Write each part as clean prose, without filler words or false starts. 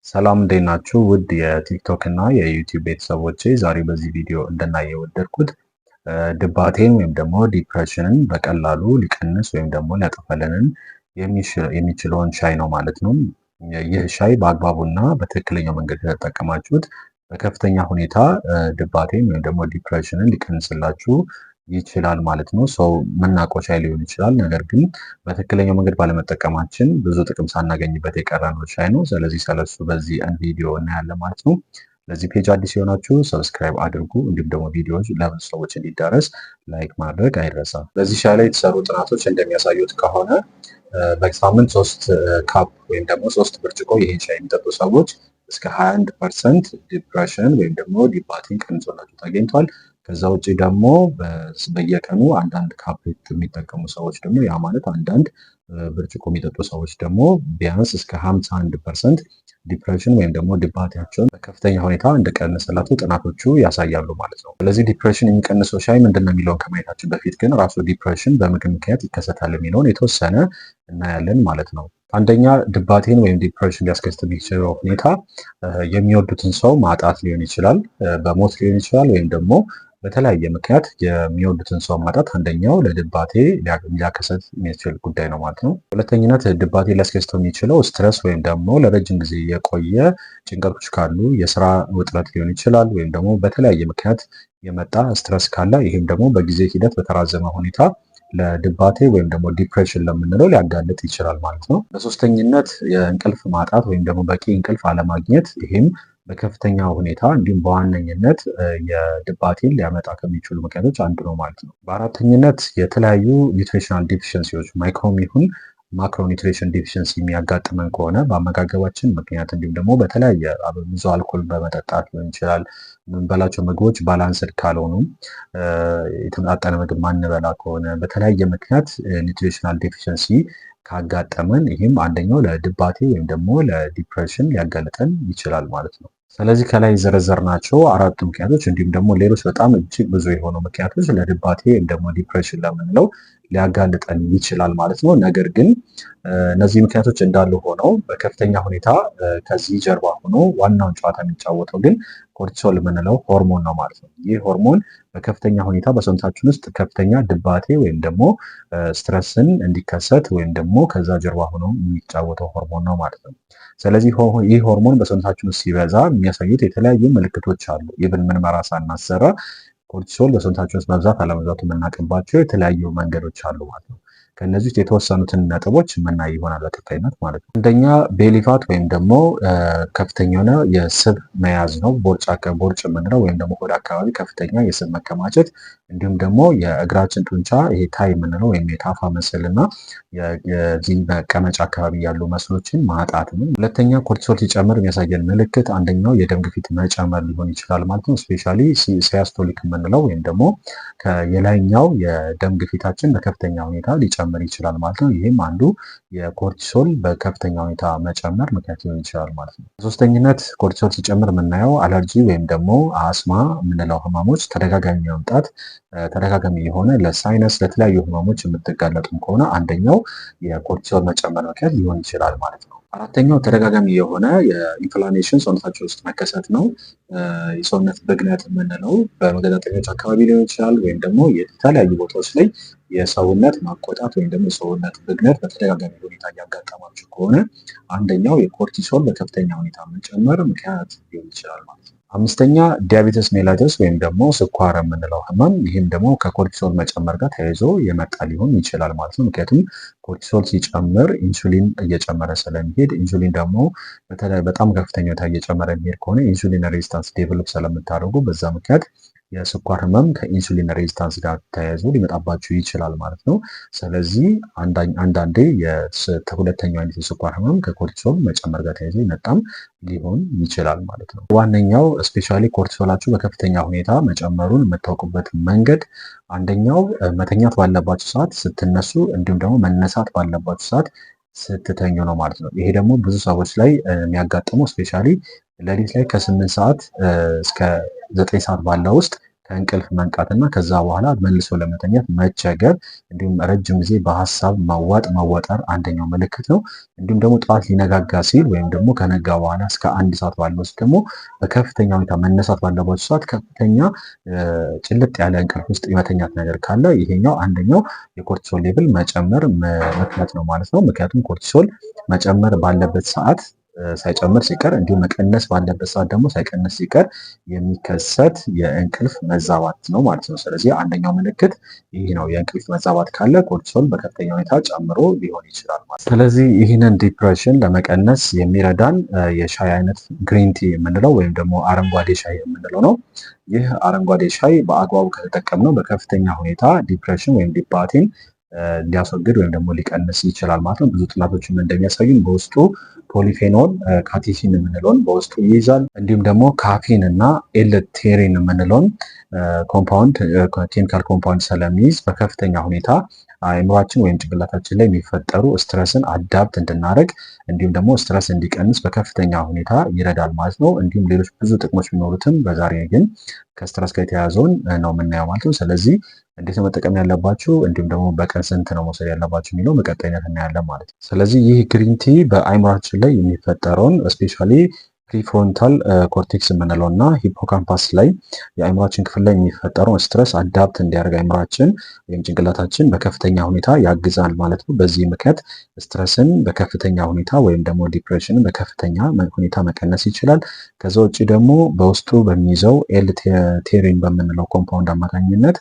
ሰላም እንዴት ናችሁ? ውድ የቲክቶክ እና የዩቲዩብ ቤተሰቦቼ ዛሬ በዚህ ቪዲዮ እንድናይ የወደድኩት ድባቴን ወይም ደግሞ ዲፕሬሽንን በቀላሉ ሊቀንስ ወይም ደግሞ ሊያጠፋልንን የሚችለውን ሻይ ነው ማለት ነው። ይህ ሻይ በአግባቡና በትክክለኛው መንገድ ከተጠቀማችሁት በከፍተኛ ሁኔታ ድባቴን ወይም ደግሞ ዲፕሬሽንን ሊቀንስላችሁ ይችላል ማለት ነው። ሰው የምናውቀው ሻይ ሊሆን ይችላል። ነገር ግን በትክክለኛው መንገድ ባለመጠቀማችን ብዙ ጥቅም ሳናገኝበት የቀረነው ሻይ ነው። ስለዚህ ስለሱ በዚህ ቪዲዮ እናያለን ማለት ነው። ለዚህ ፔጅ አዲስ የሆናችሁ ሰብስክራይብ አድርጉ። እንዲሁም ደግሞ ቪዲዮዎች ለብዙ ሰዎች እንዲዳረስ ላይክ ማድረግ አይረሳ። በዚህ ሻይ ላይ የተሰሩ ጥናቶች እንደሚያሳዩት ከሆነ በሳምንት 3 ካፕ ወይም ደግሞ 3 ብርጭቆ ይህን ሻይ የሚጠጡ ሰዎች እስከ 21% ዲፕሬሽን ወይም ደግሞ ዲባቴን ቀንሶላቸው ተገኝቷል። ከዛ ውጭ ደግሞ በየቀኑ አንዳንድ ካፕ የሚጠቀሙ ሰዎች ደግሞ ያ ማለት አንዳንድ ብርጭቆ የሚጠጡ ሰዎች ደግሞ ቢያንስ እስከ 51% ዲፕሬሽን ወይም ደግሞ ድባቴያቸውን በከፍተኛ ሁኔታ እንደቀነሰላቸው ጥናቶቹ ያሳያሉ ማለት ነው። ስለዚህ ዲፕሬሽን የሚቀንሰው ሻይ ምንድን ነው የሚለውን ከማየታችን በፊት ግን ራሱ ዲፕሬሽን በምግብ ምክንያት ይከሰታል የሚለውን የተወሰነ እናያለን ማለት ነው። አንደኛ ድባቴን ወይም ዲፕሬሽን ሊያስከስት የሚችለው ሁኔታ የሚወዱትን ሰው ማጣት ሊሆን ይችላል፣ በሞት ሊሆን ይችላል፣ ወይም ደግሞ በተለያየ ምክንያት የሚወዱትን ሰው ማጣት አንደኛው ለድባቴ ሊያከሰት የሚችል ጉዳይ ነው ማለት ነው። ሁለተኝነት ድባቴ ሊያስከስተው የሚችለው ስትረስ ወይም ደግሞ ለረጅም ጊዜ የቆየ ጭንቀቶች ካሉ የስራ ውጥረት ሊሆን ይችላል፣ ወይም ደግሞ በተለያየ ምክንያት የመጣ ስትረስ ካለ ይህም ደግሞ በጊዜ ሂደት በተራዘመ ሁኔታ ለድባቴ ወይም ደግሞ ዲፕሬሽን ለምንለው ሊያጋልጥ ይችላል ማለት ነው። በሶስተኝነት የእንቅልፍ ማጣት ወይም ደግሞ በቂ እንቅልፍ አለማግኘት ይህም በከፍተኛ ሁኔታ እንዲሁም በዋነኝነት የድባቴን ሊያመጣ ከሚችሉ ምክንያቶች አንዱ ነው ማለት ነው። በአራተኝነት የተለያዩ ኒውትሪሽናል ዲፊሽንሲዎች ማይክሮም ይሁን ማክሮ ኒውትሪሽን ዲፊሽንሲ የሚያጋጥመን ከሆነ በአመጋገባችን ምክንያት እንዲሁም ደግሞ በተለያየ ብዙ አልኮል በመጠጣት ሊሆን ይችላል፣ የምንበላቸው ምግቦች ባላንስድ ካልሆኑ፣ የተመጣጠነ ምግብ ማንበላ ከሆነ በተለያየ ምክንያት ኒውትሪሽናል ዲፊሽንሲ ካጋጠመን ይህም አንደኛው ለድባቴ ወይም ደግሞ ለዲፕሬሽን ሊያጋልጠን ይችላል ማለት ነው። ስለዚህ ከላይ የዘረዘርናቸው አራቱ ምክንያቶች እንዲሁም ደግሞ ሌሎች በጣም እጅግ ብዙ የሆኑ ምክንያቶች ለድባቴ ወይም ደግሞ ዲፕሬሽን ለምንለው ሊያጋልጠን ይችላል ማለት ነው። ነገር ግን እነዚህ ምክንያቶች እንዳሉ ሆነው በከፍተኛ ሁኔታ ከዚህ ጀርባ ሆኖ ዋናውን ጨዋታ የሚጫወተው ግን ኮርቲሶል የምንለው ሆርሞን ነው ማለት ነው። ይህ ሆርሞን በከፍተኛ ሁኔታ በሰውነታችን ውስጥ ከፍተኛ ድባቴ ወይም ደግሞ ስትረስን እንዲከሰት ወይም ደግሞ ከዛ ጀርባ ሆኖ የሚጫወተው ሆርሞን ነው ማለት ነው። ስለዚህ ይህ ሆርሞን በሰውነታችን ውስጥ ሲበዛ የሚያሳዩት የተለያዩ ምልክቶች አሉ። ኢቭን ምርመራ ሳናሰራ ኮርቲሶል በሰውነታችን ውስጥ መብዛት አለመብዛቱ የምናውቅባቸው የተለያዩ መንገዶች አሉ ማለት ነው። ከእነዚህ ውስጥ የተወሰኑትን ነጥቦች የምናይ ይሆናል በቀጣይነት ማለት ነው። አንደኛ ቤሊፋት ወይም ደግሞ ከፍተኛ የሆነ የስብ መያዝ ነው። ቦርጭ የምንለው ወይም ደግሞ ሆድ አካባቢ ከፍተኛ የስብ መከማቸት፣ እንዲሁም ደግሞ የእግራችን ጡንቻ ይሄ ታይ የምንለው ወይም የታፋ መስል እና የዚህ መቀመጫ አካባቢ ያሉ መስሎችን ማጣት ነው። ሁለተኛ ኮርቲሶል ሲጨምር የሚያሳየን ምልክት አንደኛው የደም ግፊት መጨመር ሊሆን ይችላል ማለት ነው። ስፔሻሊ ሲያስቶሊክ የምንለው ወይም ደግሞ የላይኛው የደም ግፊታችን በከፍተኛ ሁኔታ ሊጨምር ይችላል ማለት ነው። ይህም አንዱ የኮርቲሶል በከፍተኛ ሁኔታ መጨመር ምክንያት ሊሆን ይችላል ማለት ነው። ሶስተኝነት ኮርቲሶል ሲጨምር የምናየው አለርጂ ወይም ደግሞ አስማ የምንለው ህመሞች ተደጋጋሚ መምጣት፣ ተደጋጋሚ የሆነ ለሳይነስ ለተለያዩ ህመሞች የምትጋለጡም ከሆነ አንደኛው የኮርቲሶል መጨመር ምክንያት ሊሆን ይችላል ማለት ነው። አራተኛው ተደጋጋሚ የሆነ የኢንፍላሜሽን ሰውነታችን ውስጥ መከሰት ነው። የሰውነት ብግነት የምንለው በመገጣጠሚያዎች አካባቢ ሊሆን ይችላል፣ ወይም ደግሞ የተለያዩ ቦታዎች ላይ የሰውነት ማቆጣት ወይም ደግሞ የሰውነት ብግነት በተደጋጋሚ ሁኔታ እያጋጠማችሁ ከሆነ አንደኛው የኮርቲሶል በከፍተኛ ሁኔታ መጨመር ምክንያት ሊሆን ይችላል ማለት ነው። አምስተኛ ዲያቤተስ ሜላይተስ ወይም ደግሞ ስኳር የምንለው ህመም፣ ይህም ደግሞ ከኮርቲሶል መጨመር ጋር ተያይዞ የመጣ ሊሆን ይችላል ማለት ነው። ምክንያቱም ኮርቲሶል ሲጨምር ኢንሱሊን እየጨመረ ስለሚሄድ ኢንሱሊን ደግሞ በጣም ከፍተኛ ሁኔታ እየጨመረ የሚሄድ ከሆነ ኢንሱሊን ሬዚስታንስ ዴቨሎፕ ስለምታደርጉ በዛ ምክንያት የስኳር ህመም ከኢንሱሊን ሬዚስታንስ ጋር ተያይዞ ሊመጣባችሁ ይችላል ማለት ነው። ስለዚህ አንዳንዴ ሁለተኛው አይነት የስኳር ህመም ከኮርቲሶል መጨመር ጋር ተያይዞ ይመጣም ሊሆን ይችላል ማለት ነው። ዋነኛው ስፔሻሊ ኮርቲሶላችሁ በከፍተኛ ሁኔታ መጨመሩን የምታውቁበት መንገድ አንደኛው መተኛት ባለባችሁ ሰዓት ስትነሱ፣ እንዲሁም ደግሞ መነሳት ባለባችሁ ሰዓት ስትተኙ ነው ማለት ነው። ይሄ ደግሞ ብዙ ሰዎች ላይ የሚያጋጥመው ስፔሻሊ ሌሊት ላይ ከ8 ሰዓት እስከ 9 ሰዓት ባለው ውስጥ ከእንቅልፍ መንቃትና ከዛ በኋላ መልሶ ለመተኛት መቸገር፣ እንዲሁም ረጅም ጊዜ በሀሳብ መወጠር አንደኛው ምልክት ነው። እንዲሁም ደግሞ ጠዋት ሊነጋጋ ሲል ወይም ደግሞ ከነጋ በኋላ እስከ 1 ሰዓት ባለው ውስጥ ደግሞ በከፍተኛ ሁኔታ መነሳት ባለባቸው ሰዓት ከፍተኛ ጭልጥ ያለ እንቅልፍ ውስጥ የመተኛት ነገር ካለ ይሄኛው አንደኛው የኮርቲሶል ሌቭል መጨመር ምክንያት ነው ማለት ነው። ምክንያቱም ኮርቲሶል መጨመር ባለበት ሰዓት ሳይጨምር ሲቀር እንዲሁም መቀነስ ባለበት ሰዓት ደግሞ ሳይቀንስ ሲቀር የሚከሰት የእንቅልፍ መዛባት ነው ማለት ነው። ስለዚህ አንደኛው ምልክት ይህ ነው። የእንቅልፍ መዛባት ካለ ኮርቲሶል በከፍተኛ ሁኔታ ጨምሮ ሊሆን ይችላል ማለት ነው። ስለዚህ ይህንን ዲፕሬሽን ለመቀነስ የሚረዳን የሻይ አይነት ግሪን ቲ የምንለው ወይም ደግሞ አረንጓዴ ሻይ የምንለው ነው። ይህ አረንጓዴ ሻይ በአግባቡ ከተጠቀምነው በከፍተኛ ሁኔታ ዲፕሬሽን ወይም ዲባቴን ሊያስወግድ ወይም ደግሞ ሊቀንስ ይችላል ማለት ነው። ብዙ ጥናቶችም እንደሚያሳዩን በውስጡ ፖሊፌኖል ካቴሲን የምንለውን በውስጡ ይይዛል። እንዲሁም ደግሞ ካፊን እና ኤልቴሪን የምንለውን ኮምፓውንድ ኬሚካል ኮምፓውንድ ስለሚይዝ በከፍተኛ ሁኔታ አእምሯችን ወይም ጭንቅላታችን ላይ የሚፈጠሩ ስትረስን አዳፕት እንድናደርግ እንዲሁም ደግሞ ስትረስ እንዲቀንስ በከፍተኛ ሁኔታ ይረዳል ማለት ነው። እንዲሁም ሌሎች ብዙ ጥቅሞች ቢኖሩትም በዛሬ ግን ከስትረስ ጋር የተያያዘውን ነው የምናየው ማለት ነው። ስለዚህ እንዴት መጠቀም ያለባችሁ እንዲሁም ደግሞ በቀን ስንት ነው መውሰድ ያለባችሁ የሚለው በቀጣይነት እናያለን ማለት ነው። ስለዚህ ይህ ግሪን ቲ በአእምሯችን ላይ የሚፈጠረውን ስፔሻሊ ፕሪፍሮንታል ኮርቴክስ የምንለው እና ሂፖካምፓስ ላይ የአእምሯችን ክፍል ላይ የሚፈጠረውን ስትረስ አዳፕት እንዲያደርግ አእምሯችን ወይም ጭንቅላታችን በከፍተኛ ሁኔታ ያግዛል ማለት ነው። በዚህ ምክንያት ስትረስን በከፍተኛ ሁኔታ ወይም ደግሞ ዲፕሬሽንን በከፍተኛ ሁኔታ መቀነስ ይችላል። ከዛ ውጭ ደግሞ በውስጡ በሚይዘው ኤልቴሪን በምንለው ኮምፓውንድ አማካኝነት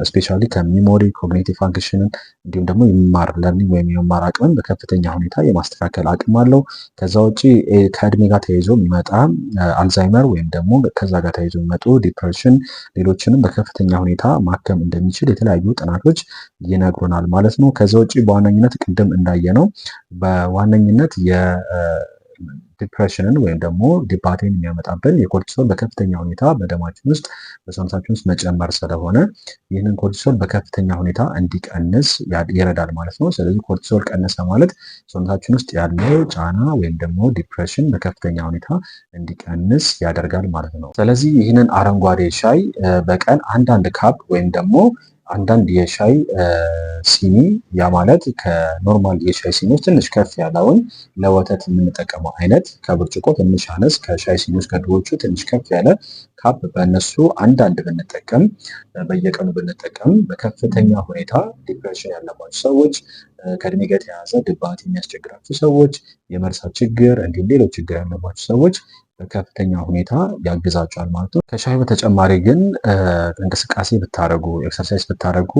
ስፔሻሊ ከሚሞሪ ኮግኒቲቭ ፋንክሽንን እንዲሁም ደግሞ የመማር ለርኒንግ ወይም የመማር አቅምን በከፍተኛ ሁኔታ የማስተካከል አቅም አለው። ከዛ ውጭ ከእድሜ ጋር ተያይዞ የሚመጣ አልዛይመር ወይም ደግሞ ከዛ ጋር ተያይዞ የሚመጡ ዲፕሬሽን ሌሎችንም በከፍተኛ ሁኔታ ማከም እንደሚችል የተለያዩ ጥናቶች ይነግሩናል ማለት ነው። ከዛ ውጭ በዋነኝነት ቅድም እንዳየነው በዋነኝነት ዲፕሬሽንን ወይም ደግሞ ዲባቴን የሚያመጣብን የኮርቲሶል በከፍተኛ ሁኔታ በደማችን ውስጥ በሰውነታችን ውስጥ መጨመር ስለሆነ ይህንን ኮርቲሶል በከፍተኛ ሁኔታ እንዲቀንስ ይረዳል ማለት ነው። ስለዚህ ኮርቲሶል ቀነሰ ማለት ሰውነታችን ውስጥ ያለው ጫና ወይም ደግሞ ዲፕሬሽን በከፍተኛ ሁኔታ እንዲቀንስ ያደርጋል ማለት ነው። ስለዚህ ይህንን አረንጓዴ ሻይ በቀን አንዳንድ ካፕ ወይም ደግሞ አንዳንድ የሻይ ሲኒ ያ ማለት ከኖርማል የሻይ ሲኒዎች ትንሽ ከፍ ያለውን ለወተት የምንጠቀመው አይነት ከብርጭቆ ትንሽ አነስ ከሻይ ሲኒዎች ከድሮቹ ትንሽ ከፍ ያለ ካፕ በእነሱ አንዳንድ ብንጠቀም በየቀኑ ብንጠቀም በከፍተኛ ሁኔታ ዲፕሬሽን ያለባቸው ሰዎች፣ ከእድሜ ጋር የተያያዘ ድባት የሚያስቸግራቸው ሰዎች፣ የመርሳት ችግር እንዲሁም ሌሎች ችግር ያለባቸው ሰዎች በከፍተኛ ሁኔታ ያግዛቸዋል ማለት ነው። ከሻይ በተጨማሪ ግን እንቅስቃሴ ብታደረጉ ኤክሰርሳይዝ ብታደረጉ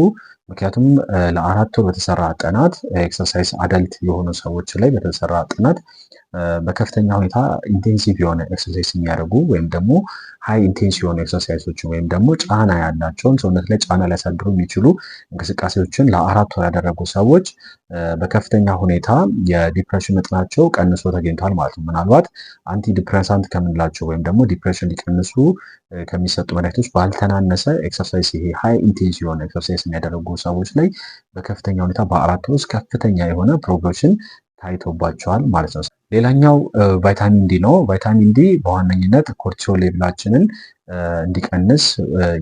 ምክንያቱም ለ4 ወር በተሰራ ጥናት ኤክሰርሳይዝ አደልት የሆኑ ሰዎች ላይ በተሰራ ጥናት በከፍተኛ ሁኔታ ኢንቴንሲቭ የሆነ ኤክሰርሳይዝ የሚያደርጉ ወይም ደግሞ ሃይ ኢንቴንስ የሆኑ ኤክሰርሳይዞችን ወይም ደግሞ ጫና ያላቸውን ሰውነት ላይ ጫና ሊያሳድሩ የሚችሉ እንቅስቃሴዎችን ለ4 ወር ያደረጉ ሰዎች በከፍተኛ ሁኔታ የዲፕሬሽን መጠናቸው ቀንሶ ተገኝቷል ማለት ነው። ምናልባት አንቲ ዲፕሬሳንት ከምንላቸው ወይም ደግሞ ዲፕሬሽን ሊቀንሱ ከሚሰጡ መድኃኒቶች ባልተናነሰ ኤክሰርሳይዝ ይሄ ሃይ ኢንቴንስ የሆነ ኤክሰርሳይዝ የሚያደርጉ ሰዎች ላይ በከፍተኛ ሁኔታ በ4 ወር ውስጥ ከፍተኛ የሆነ ፕሮግሬሽን ታይቶባቸዋል ማለት ነው። ሌላኛው ቫይታሚን ዲ ነው። ቫይታሚን ዲ በዋነኝነት ኮርቲሶል ሌቭላችንን እንዲቀንስ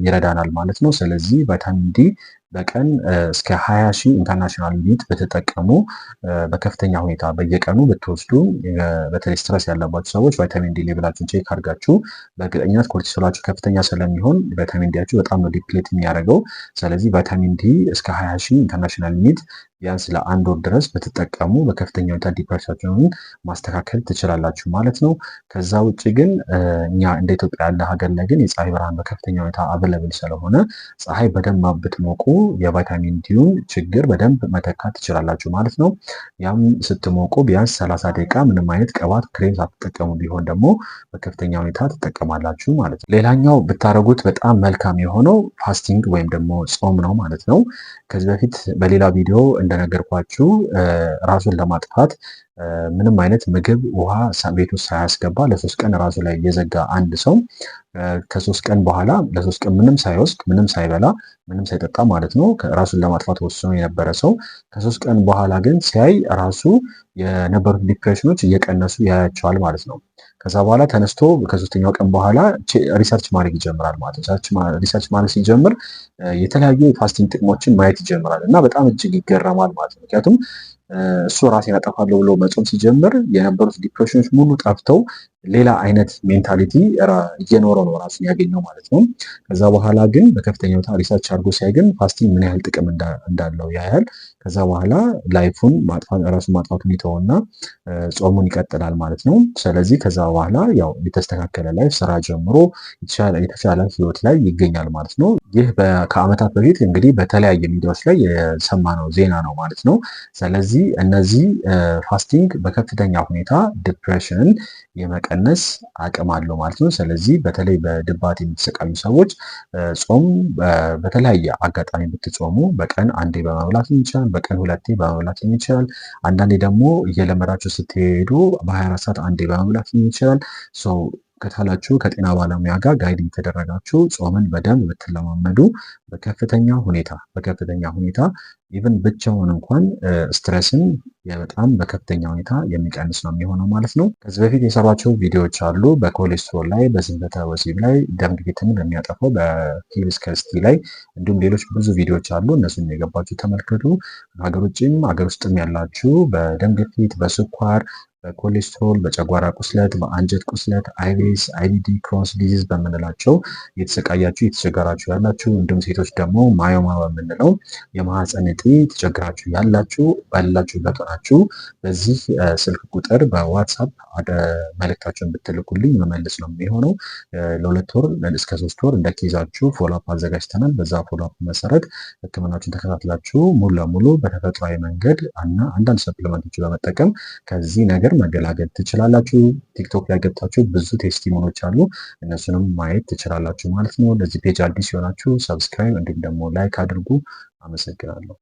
ይረዳናል ማለት ነው። ስለዚህ ቫይታሚን ዲ በቀን እስከ 20,000 ኢንተርናሽናል ዩኒት ብትጠቀሙ በከፍተኛ ሁኔታ በየቀኑ ብትወስዱ በተለይ ስትረስ ያለባቸው ሰዎች ቫይታሚን ዲ ሌቭላችሁን ቼክ አድርጋችሁ በእርግጠኝነት ኮርቲሶላችሁ ከፍተኛ ስለሚሆን ቫይታሚን ዲያችሁ በጣም ነው ዲፕሌት የሚያደርገው። ስለዚህ ቫይታሚን ዲ እስከ 20,000 ኢንተርናሽናል ዩኒት ቢያንስ ለ1 ወር ድረስ ብትጠቀሙ በከፍተኛ ሁኔታ ዲፕሬሽናችሁን ማስተካከል ትችላላችሁ ማለት ነው። ከዛ ውጭ ግን እኛ እንደ ኢትዮጵያ ያለ ሀገር ላይ ግን የፀሐይ ብርሃን በከፍተኛ ሁኔታ አቬለብል ስለሆነ ፀሐይ በደንብ ብትሞቁ የቫይታሚን ዲውን ችግር በደንብ መተካት ትችላላችሁ ማለት ነው። ያም ስትሞቁ ቢያንስ 30 ደቂቃ ምንም አይነት ቅባት ክሬም ሳትጠቀሙ ቢሆን ደግሞ በከፍተኛ ሁኔታ ትጠቀማላችሁ ማለት ነው። ሌላኛው ብታደርጉት በጣም መልካም የሆነው ፋስቲንግ ወይም ደግሞ ጾም ነው ማለት ነው። ከዚህ በፊት በሌላ ቪዲዮ እንደነገርኳችሁ ራሱን ለማጥፋት ምንም አይነት ምግብ ውሃ ቤት ውስጥ ሳያስገባ ለ3 ቀን ራሱ ላይ የዘጋ አንድ ሰው ከ3 ቀን በኋላ ለ3 ቀን ምንም ሳይወስድ ምንም ሳይበላ ምንም ሳይጠጣ ማለት ነው ራሱን ለማጥፋት ወስኖ የነበረ ሰው ከ3 ቀን በኋላ ግን ሲያይ ራሱ የነበሩት ዲፕሬሽኖች እየቀነሱ ያያቸዋል ማለት ነው። ከዛ በኋላ ተነስቶ ከሶስተኛው ቀን በኋላ ሪሰርች ማድረግ ይጀምራል ማለት ነው። ሪሰርች ማድረግ ሲጀምር የተለያዩ የፋስቲንግ ጥቅሞችን ማየት ይጀምራል እና በጣም እጅግ ይገረማል ማለት ነው። ምክንያቱም እሱ ራሴን አጠፋለሁ ብሎ መጾም ሲጀምር የነበሩት ዲፕሬሽኖች ሙሉ ጠፍተው ሌላ አይነት ሜንታሊቲ እየኖረው ነው ራሱን ያገኘው ማለት ነው። ከዛ በኋላ ግን በከፍተኛ ሁኔታ ሪሰርች አድርጎ ሲያይ ግን ፋስቲንግ ምን ያህል ጥቅም እንዳለው ያያል። ከዛ በኋላ ላይፉን ራሱን ማጥፋቱን ይተውና ጾሙን ይቀጥላል ማለት ነው። ስለዚህ ከዛ በኋላ ያው የተስተካከለ ላይፍ ስራ ጀምሮ የተሻለ ህይወት ላይ ይገኛል ማለት ነው። ይህ ከአመታት በፊት እንግዲህ በተለያየ ሚዲያዎች ላይ የሰማነው ዜና ነው ማለት ነው። ስለዚህ እነዚህ ፋስቲንግ በከፍተኛ ሁኔታ ዲፕሬሽንን የመቀነስ አቅም አለው ማለት ነው። ስለዚህ በተለይ በድባቴ የምትሰቃዩ ሰዎች ጾም በተለያየ አጋጣሚ ብትጾሙ በቀን አንዴ በመብላት ይችላል፣ በቀን ሁለቴ በመብላት ይችላል። አንዳንዴ ደግሞ እየለመዳችሁ ስትሄዱ በ24 ሰዓት አንዴ በመብላት ይችላል። ከቻላችሁ ከጤና ባለሙያ ጋር ጋይድ እየተደረጋችሁ ጾምን በደንብ ብትለማመዱ በከፍተኛ ሁኔታ ኢቭን ብቻውን እንኳን ስትረስን በጣም በከፍተኛ ሁኔታ የሚቀንስ ነው የሚሆነው ማለት ነው። ከዚህ በፊት የሰሯቸው ቪዲዮዎች አሉ በኮሌስትሮል ላይ፣ በስንፈተ ወሲብ ላይ፣ ደም ግፊትን በሚያጠፋው በሂልስከስቲ ላይ እንዲሁም ሌሎች ብዙ ቪዲዮዎች አሉ። እነሱን የገባችሁ ተመልከቱ። ሀገር ውጭም ሀገር ውስጥም ያላችሁ በደም ግፊት፣ በስኳር፣ በኮሌስትሮል፣ በጨጓራ ቁስለት፣ በአንጀት ቁስለት፣ አይቢኤስ፣ አይቢዲ፣ ክሮንስ ዲዚዝ በምንላቸው እየተቸገራችሁ ያላችሁ እንዲሁም ሴቶች ደግሞ ማዮማ በምንለው የማህፀን እጢ ተቸግራችሁ ያላችሁ ባላችሁበት ሆናችሁ በዚህ ስልክ ቁጥር በዋትሳፕ መልእክታችሁን ብትልኩልኝ መመለስ ነው የሚሆነው። ለ2 ወር እስከ 3 ወር እንደ ኬዛችሁ ፎሎአፕ አዘጋጅተናል። በዛ ፎሎአፕ መሰረት ህክምናችሁን ተከታትላችሁ ሙሉ ለሙሉ በተፈጥሯዊ መንገድ እና አንዳንድ ሰፕሊመንቶች በመጠቀም ከዚህ ነገር መገላገል ትችላላችሁ። ቲክቶክ ላይ ገብታችሁ ብዙ ቴስቲሞኖች አሉ፣ እነሱንም ማየት ትችላላችሁ ማለት ነው። ለዚህ ፔጅ አዲስ የሆናችሁ ሰብስክራይብ እንዲሁም ደግሞ ላይክ አድርጉ። አመሰግናለሁ።